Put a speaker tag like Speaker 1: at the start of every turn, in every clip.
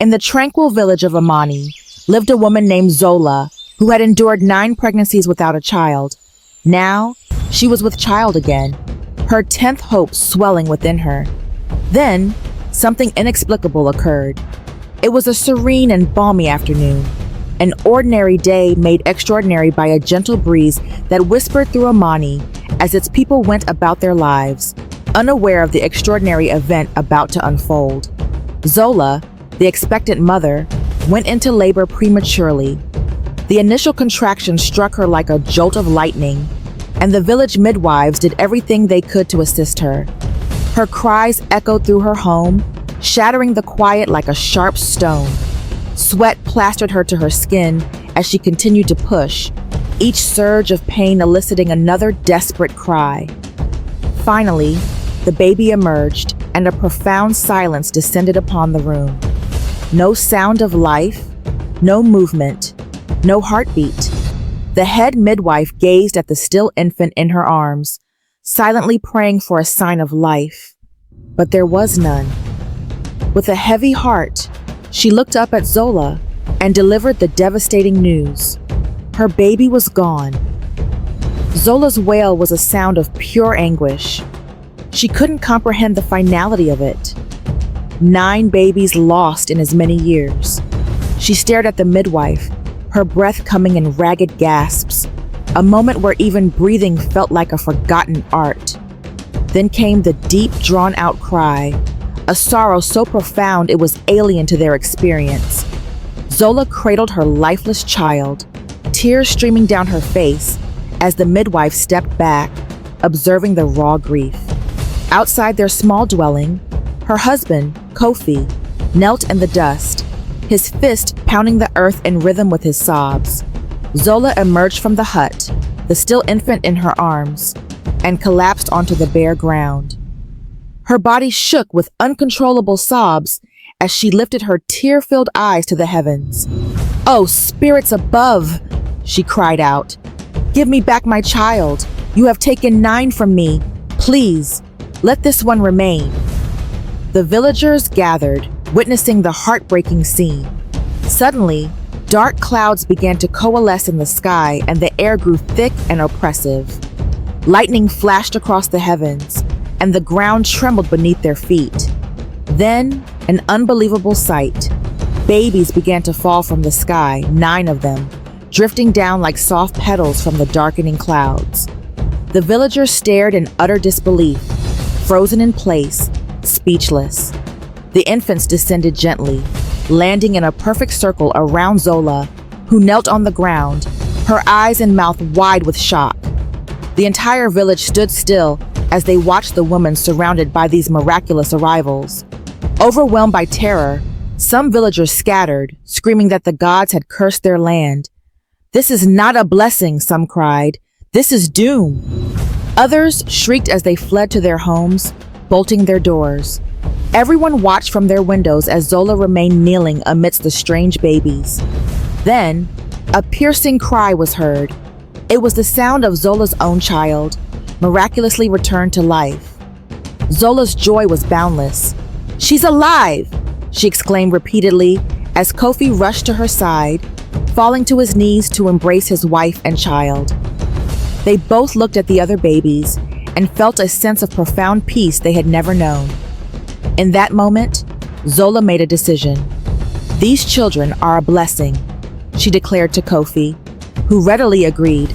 Speaker 1: In the tranquil village of Amani lived a woman named Zola who had endured 9 pregnancies without a child. Now, she was with child again, her 10th hope swelling within her. Then, something inexplicable occurred. It was a serene and balmy afternoon, an ordinary day made extraordinary by a gentle breeze that whispered through Amani as its people went about their lives, unaware of the extraordinary event about to unfold. Zola, the expectant mother, went into labor prematurely. The initial contraction struck her like a jolt of lightning, and the village midwives did everything they could to assist her. Her cries echoed through her home, shattering the quiet like a sharp stone. Sweat plastered her to her skin as she continued to push, each surge of pain eliciting another desperate cry. Finally, the baby emerged, and a profound silence descended upon the room. No sound of life, no movement, no heartbeat. The head midwife gazed at the still infant in her arms, silently praying for a sign of life. But there was none. With a heavy heart, she looked up at Zola and delivered the devastating news. Her baby was gone. Zola's wail was a sound of pure anguish. She couldn't comprehend the finality of it. 9 babies lost in as many years. She stared at the midwife, her breath coming in ragged gasps, a moment where even breathing felt like a forgotten art. Then came the deep, drawn-out cry, a sorrow so profound it was alien to their experience. Zola cradled her lifeless child, tears streaming down her face as the midwife stepped back, observing the raw grief. Outside their small dwelling, her husband, Kofi, knelt in the dust, his fist pounding the earth in rhythm with his sobs. Zola emerged from the hut, the still infant in her arms, and collapsed onto the bare ground. Her body shook with uncontrollable sobs as she lifted her tear-filled eyes to the heavens. "Oh, spirits above!" she cried out. "Give me back my child. You have taken 9 from me. Please, let this one remain." The villagers gathered, witnessing the heartbreaking scene. Suddenly, dark clouds began to coalesce in the sky and the air grew thick and oppressive. Lightning flashed across the heavens, and the ground trembled beneath their feet. Then, an unbelievable sight. Babies began to fall from the sky, 9 of them, drifting down like soft petals from the darkening clouds. The villagers stared in utter disbelief, frozen in place, speechless. The infants descended gently, landing in a perfect circle around Zola, who knelt on the ground, her eyes and mouth wide with shock. The entire village stood still as they watched the woman surrounded by these miraculous arrivals. Overwhelmed by terror, some villagers scattered, screaming that the gods had cursed their land. "This is not a blessing," some cried. "This is doom." Others shrieked as they fled to their homes, bolting their doors. Everyone watched from their windows as Zola remained kneeling amidst the strange babies. Then, a piercing cry was heard. It was the sound of Zola's own child, miraculously returned to life. Zola's joy was boundless. "She's alive!" she exclaimed repeatedly as Kofi rushed to her side, falling to his knees to embrace his wife and child. They both looked at the other babies and felt a sense of profound peace they had never known. In that moment, Zola made a decision. "These children are a blessing," she declared to Kofi, who readily agreed.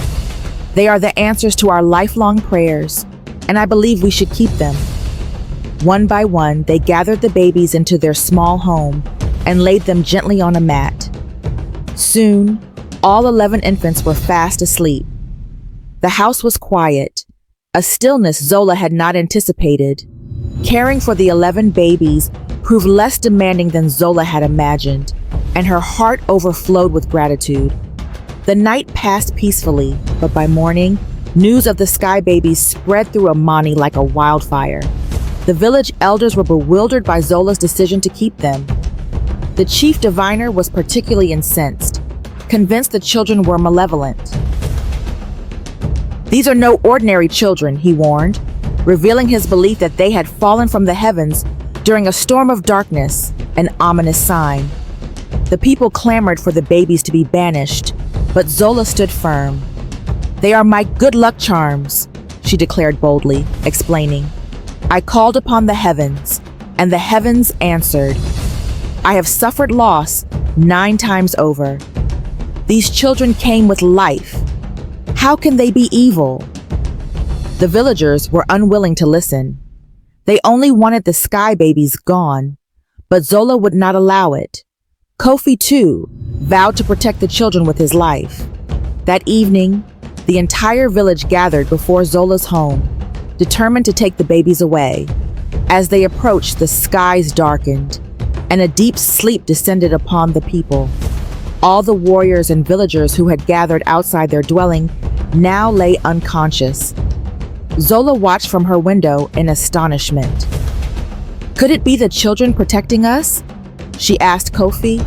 Speaker 1: "They are the answers to our lifelong prayers, and I believe we should keep them." One by one, they gathered the babies into their small home and laid them gently on a mat. Soon, all 11 infants were fast asleep. The house was quiet, a stillness Zola had not anticipated. Caring for the 11 babies proved less demanding than Zola had imagined, and her heart overflowed with gratitude. The night passed peacefully, but by morning, news of the sky babies spread through Amani like a wildfire. The village elders were bewildered by Zola's decision to keep them. The chief diviner was particularly incensed, convinced the children were malevolent. "These are no ordinary children," he warned, revealing his belief that they had fallen from the heavens during a storm of darkness, an ominous sign. The people clamored for the babies to be banished, but Zola stood firm. "They are my good luck charms," she declared boldly, explaining. "I called upon the heavens, and the heavens answered. I have suffered loss 9 times over. These children came with life. How can they be evil?" The villagers were unwilling to listen. They only wanted the sky babies gone, but Zola would not allow it. Kofi, too, vowed to protect the children with his life. That evening, the entire village gathered before Zola's home, determined to take the babies away. As they approached, the skies darkened, and a deep sleep descended upon the people. All the warriors and villagers who had gathered outside their dwelling now lay unconscious. Zola watched from her window in astonishment. "Could it be the children protecting us?" she asked Kofi,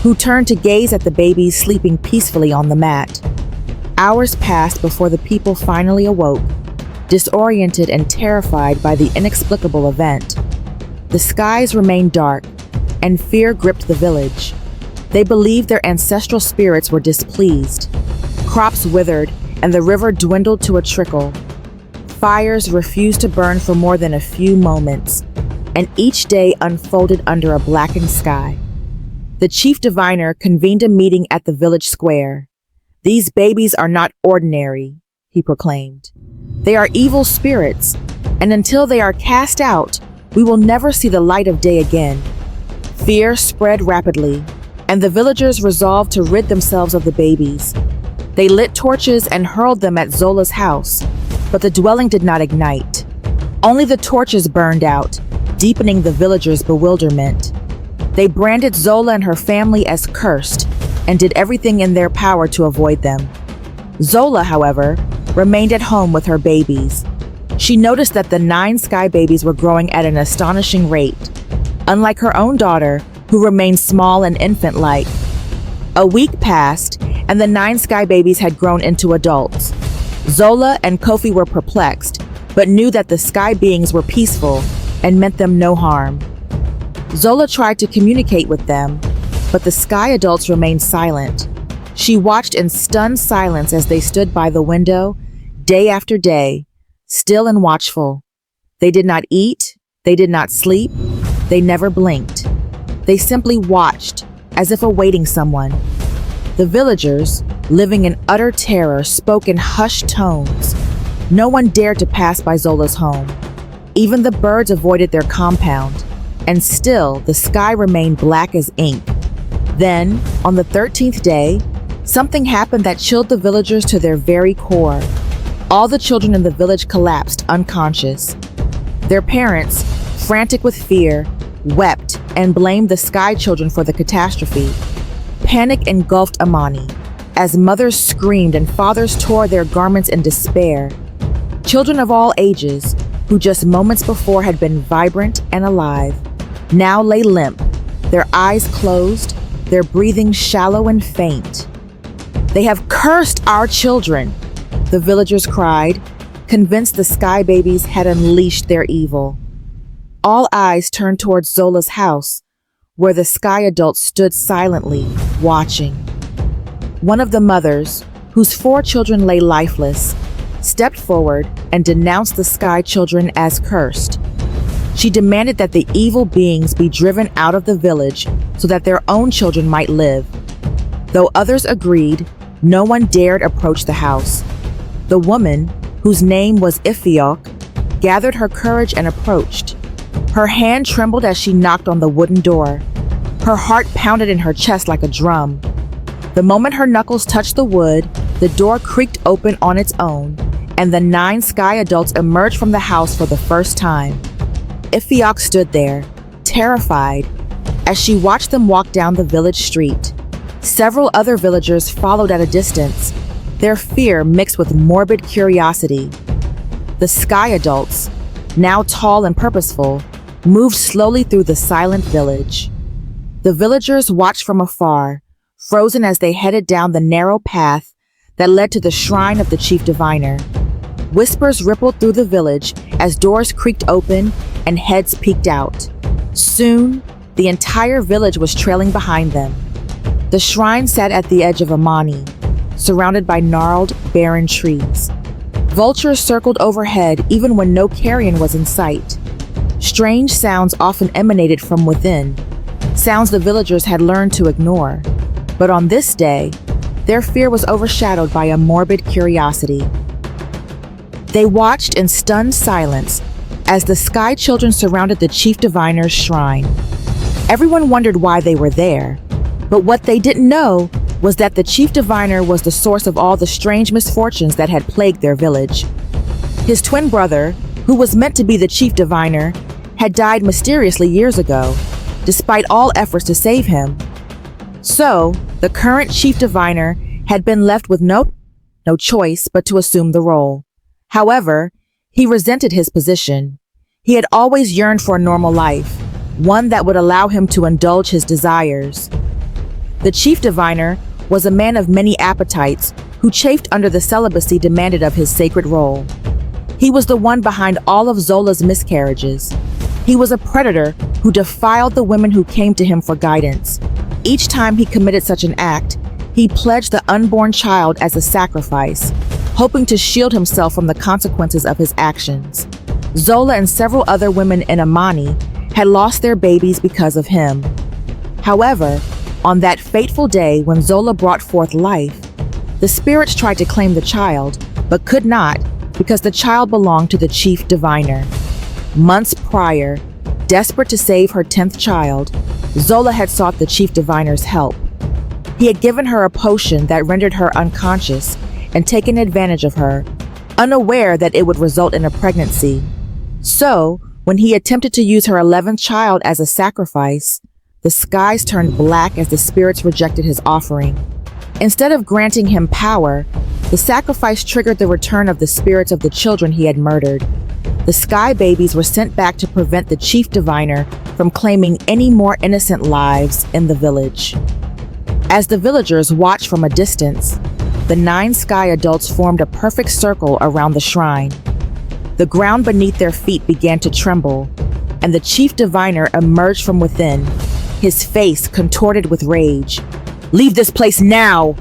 Speaker 1: who turned to gaze at the babies sleeping peacefully on the mat. Hours passed before the people finally awoke, disoriented and terrified by the inexplicable event. The skies remained dark, and fear gripped the village. They believed their ancestral spirits were displeased. Crops withered, and the river dwindled to a trickle. Fires refused to burn for more than a few moments, and each day unfolded under a blackened sky. The chief diviner convened a meeting at the village square. "These babies are not ordinary," he proclaimed. "They are evil spirits, and until they are cast out, we will never see the light of day again." Fear spread rapidly, and the villagers resolved to rid themselves of the babies. They lit torches and hurled them at Zola's house, but the dwelling did not ignite. Only the torches burned out, deepening the villagers' bewilderment. They branded Zola and her family as cursed and did everything in their power to avoid them. Zola, however, remained at home with her babies. She noticed that the 9 sky babies were growing at an astonishing rate, unlike her own daughter, who remained small and infant-like. A week passed, and the 9 sky babies had grown into adults. Zola and Kofi were perplexed, but knew that the sky beings were peaceful and meant them no harm. Zola tried to communicate with them, but the sky adults remained silent. She watched in stunned silence as they stood by the window, day after day, still and watchful. They did not eat, they did not sleep, they never blinked. They simply watched, as if awaiting someone. The villagers, living in utter terror, spoke in hushed tones. No one dared to pass by Zola's home. Even the birds avoided their compound, and still the sky remained black as ink. Then, on the 13th day, something happened that chilled the villagers to their very core. All the children in the village collapsed unconscious. Their parents, frantic with fear, wept and blamed the sky children for the catastrophe. Panic engulfed Amani, as mothers screamed and fathers tore their garments in despair. Children of all ages, who just moments before had been vibrant and alive, now lay limp, their eyes closed, their breathing shallow and faint. "They have cursed our children," the villagers cried, convinced the sky babies had unleashed their evil. All eyes turned towards Zola's house, where the sky adults stood silently, watching. One of the mothers, whose 4 children lay lifeless, stepped forward and denounced the sky children as cursed. She demanded that the evil beings be driven out of the village so that their own children might live. Though others agreed, no one dared approach the house. The woman, whose name was Ifiok, gathered her courage and approached. Her hand trembled as she knocked on the wooden door. Her heart pounded in her chest like a drum. The moment her knuckles touched the wood, the door creaked open on its own, and the 9 sky adults emerged from the house for the first time. Ifiok stood there, terrified, as she watched them walk down the village street. Several other villagers followed at a distance, their fear mixed with morbid curiosity. The sky adults, now tall and purposeful, moved slowly through the silent village. The villagers watched from afar, frozen as they headed down the narrow path that led to the shrine of the chief diviner. Whispers rippled through the village as doors creaked open and heads peeked out. Soon, The entire village was trailing behind them. The shrine sat at the edge of a mani, surrounded by gnarled, barren trees. Vultures circled overhead even when no carrion was in sight. Strange sounds often emanated from within, sounds the villagers had learned to ignore. But on this day, their fear was overshadowed by a morbid curiosity. They watched in stunned silence as the Sky Children surrounded the Chief Diviner's shrine. Everyone wondered why they were there, but what they didn't know was that the Chief Diviner was the source of all the strange misfortunes that had plagued their village. His twin brother, who was meant to be the Chief Diviner, had died mysteriously years ago, despite all efforts to save him. So, the current Chief Diviner had been left with no choice but to assume the role. However, he resented his position. He had always yearned for a normal life, one that would allow him to indulge his desires. The Chief Diviner was a man of many appetites who chafed under the celibacy demanded of his sacred role. He was the one behind all of Zola's miscarriages. He was a predator who defiled the women who came to him for guidance. Each time he committed such an act, he pledged the unborn child as a sacrifice, hoping to shield himself from the consequences of his actions. Zola and several other women in Amani had lost their babies because of him. However, on that fateful day when Zola brought forth life, the spirits tried to claim the child, but could not because the child belonged to the Chief Diviner. Months prior, desperate to save her 10th child, Zola had sought the Chief Diviner's help. He had given her a potion that rendered her unconscious and taken advantage of her, unaware that it would result in a pregnancy. So, when he attempted to use her 11th child as a sacrifice, the skies turned black as the spirits rejected his offering. Instead of granting him power, the sacrifice triggered the return of the spirits of the children he had murdered. The sky babies were sent back to prevent the Chief Diviner from claiming any more innocent lives in the village. As the villagers watched from a distance, the 9 sky adults formed a perfect circle around the shrine. The ground beneath their feet began to tremble, and the Chief Diviner emerged from within, his face contorted with rage. "Leave this place now!"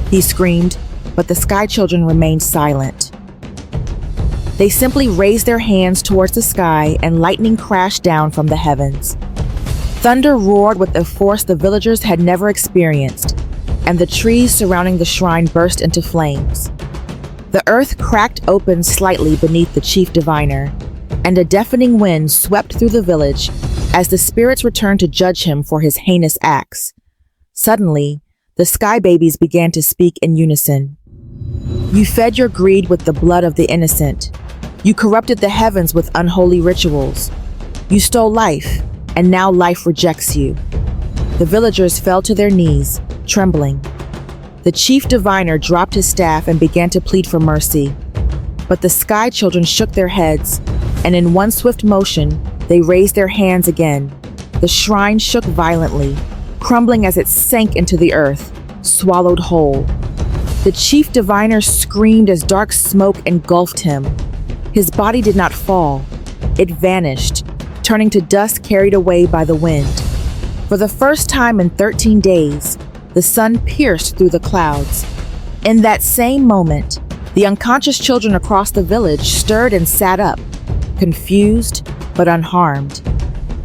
Speaker 1: he screamed, but the Sky Children remained silent. They simply raised their hands towards the sky and lightning crashed down from the heavens. Thunder roared with a force the villagers had never experienced, and the trees surrounding the shrine burst into flames. The earth cracked open slightly beneath the Chief Diviner, and a deafening wind swept through the village as the spirits returned to judge him for his heinous acts. Suddenly, the sky babies began to speak in unison. "You fed your greed with the blood of the innocent. You corrupted the heavens with unholy rituals. You stole life, and now life rejects you." The villagers fell to their knees, trembling. The Chief Diviner dropped his staff and began to plead for mercy. But the Sky Children shook their heads, and in one swift motion, they raised their hands again. The shrine shook violently, crumbling as it sank into the earth, swallowed whole. The Chief Diviner screamed as dark smoke engulfed him. His body did not fall. It vanished, turning to dust carried away by the wind. For the first time in 13 days, the sun pierced through the clouds. In that same moment, the unconscious children across the village stirred and sat up, confused but unharmed.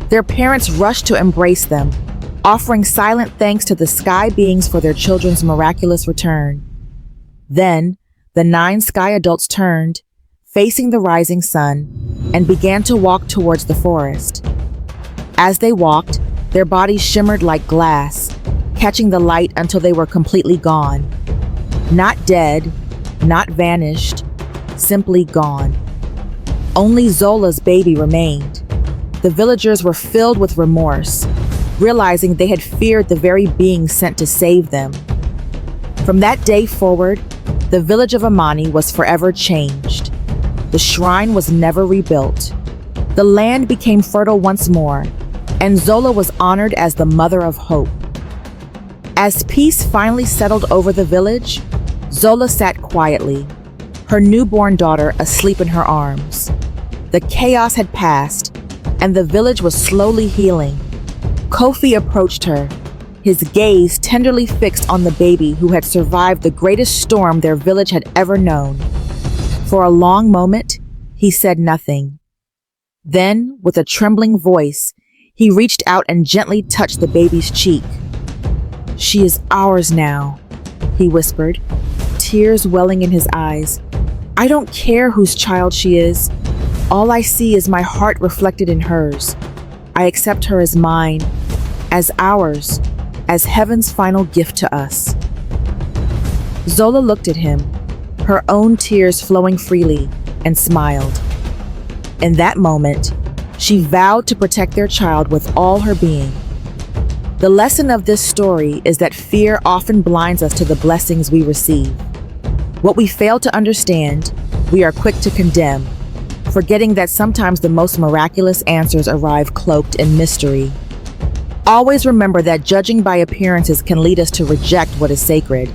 Speaker 1: Their parents rushed to embrace them, offering silent thanks to the sky beings for their children's miraculous return. Then, the 9 sky adults turned, facing the rising sun, and began to walk towards the forest. As they walked, their bodies shimmered like glass, catching the light until they were completely gone. Not dead, not vanished, simply gone. Only Zola's baby remained. The villagers were filled with remorse, realizing they had feared the very being sent to save them. From that day forward, the village of Amani was forever changed. The shrine was never rebuilt. The land became fertile once more, and Zola was honored as the mother of hope. As peace finally settled over the village, Zola sat quietly, her newborn daughter asleep in her arms. The chaos had passed, and the village was slowly healing. Kofi approached her, his gaze tenderly fixed on the baby who had survived the greatest storm their village had ever known. For a long moment, he said nothing. Then, with a trembling voice, he reached out and gently touched the baby's cheek. "She is ours now," he whispered, tears welling in his eyes. "I don't care whose child she is. All I see is my heart reflected in hers. I accept her as mine, as ours, as heaven's final gift to us." Zola looked at him, her own tears flowing freely, and smiled. In that moment, she vowed to protect their child with all her being. The lesson of this story is that fear often blinds us to the blessings we receive. What we fail to understand, we are quick to condemn, forgetting that sometimes the most miraculous answers arrive cloaked in mystery. Always remember that judging by appearances can lead us to reject what is sacred.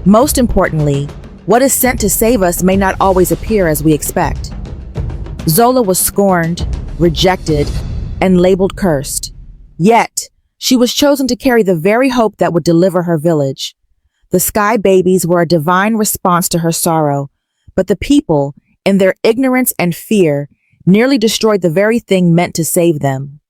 Speaker 1: Most importantly, what is sent to save us may not always appear as we expect. Zola was scorned, rejected, and labeled cursed. Yet, she was chosen to carry the very hope that would deliver her village. The sky babies were a divine response to her sorrow, but the people, in their ignorance and fear, nearly destroyed the very thing meant to save them.